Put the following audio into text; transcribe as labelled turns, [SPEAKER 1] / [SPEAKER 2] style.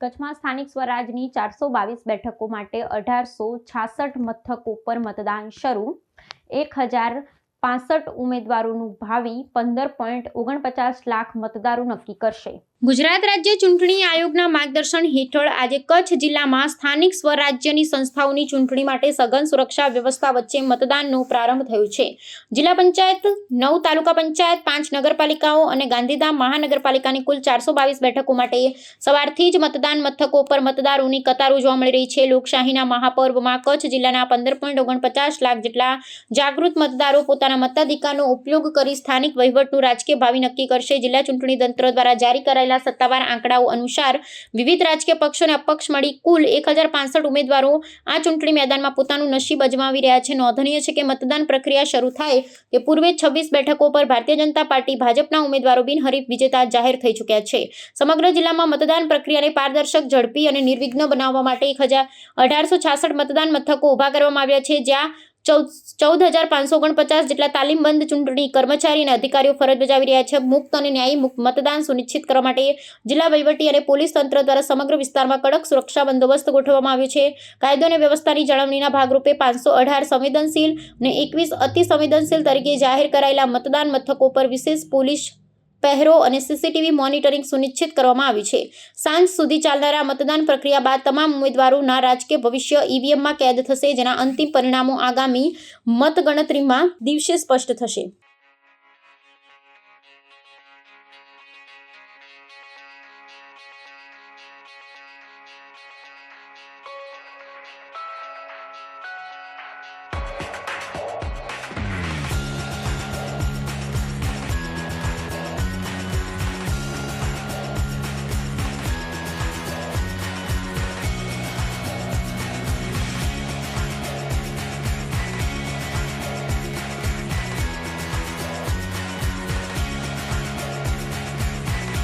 [SPEAKER 1] કચ્છમાં સ્થાનિક સ્વરાજની 422 બેઠકો માટે 1866 મથકો પર મતદાન શરૂ। 1065 ઉમેદવારોનું ભાવિ 15.49 લાખ મતદારો નક્કી કરશે। ગુજરાત રાજ્ય ચૂંટણી આયોગના માર્ગદર્શન હેઠળ આજે કચ્છ જિલ્લામાં સ્થાનિક સ્વરાજ્યની સંસ્થાઓની ચૂંટણી માટે સઘન સુરક્ષા વ્યવસ્થા વચ્ચે મતદાનનો પ્રારંભ થયો છે। જિલ્લા પંચાયત, 9 તાલુકા પંચાયત, 5 નગરપાલિકાઓ અને ગાંધીધામ મહાનગરપાલિકાની કુલ 422 બેઠકો માટે સવારથી જ મતદાન મથકો પર મતદારોની કતારો જોવા મળી રહી છે। લોકશાહીના મહાપર્વમાં કચ્છ જિલ્લાના 15.49 લાખ જેટલા જાગૃત મતદારો પોતાના મતાધિકારનો ઉપયોગ કરી સ્થાનિક વહીવટનું રાજકીય ભાવિ નક્કી કરશે। જિલ્લા ચૂંટણી તંત્ર દ્વારા જારી કરાયેલા સત્તાવાર આંકડાઓ અનુસાર વિવિધ રાજકીય પક્ષો અને અપક્ષ મળી કુલ 1065 ઉમેદવારો આ ચૂંટણી મેદાનમાં પોતાનું નસીબ અજમાવી રહ્યા છે। નોંધનીય છે કે મતદાન પ્રક્રિયા શરૂ થાય તે પૂર્વે 26 બેઠકો પર ભારતીય જનતા પાર્ટી ભાજપના ઉમેદવારો બિનહરીફ વિજેતા જાહેર થઈ ચૂક્યા છે। સમગ્ર જિલ્લામાં મતદાન પ્રક્રિયાને પારદર્શક, ઝડપી અને નિર્વિઘ્ન બનાવવા માટે 1866 મતદાન મથકો ઊભા કરવામાં આવ્યા છે, જ્યાં 14,549 જેટલા તાલીમબંધ ચૂંટણી કર્મચારી અને અધિકારીઓ ફરજ બજાવી રહ્યા છે। મુક્ત અને ન્યાયી મતદાન સુનિશ્ચિત કરવા માટે જિલ્લા વહીવટી અને પોલીસ તંત્ર દ્વારા સમગ્ર વિસ્તારમાં કડક સુરક્ષા બંદોબસ્ત ગોઠવવામાં આવ્યો છે। કાયદો અને વ્યવસ્થાની જાળવણીના ભાગરૂપે 518 સંવેદનશીલ અને 21 અતિ સંવેદનશીલ તરીકે જાહેર કરાયેલા મતદાન મથકો પર વિશેષ પોલીસ પહેરો અને સીસીટીવી મોનિટરિંગ સુનિશ્ચિત કરવામાં આવ્યું છે। સાંજ સુધી ચાલનારા મતદાન પ્રક્રિયા બાદ તમામ ઉમેદવારોના રાજકીય ભવિષ્ય ઈવીએમમાં કેદ થશે, જેના અંતિમ પરિણામો આગામી મતગણતરીમાં દિવસે સ્પષ્ટ થશે।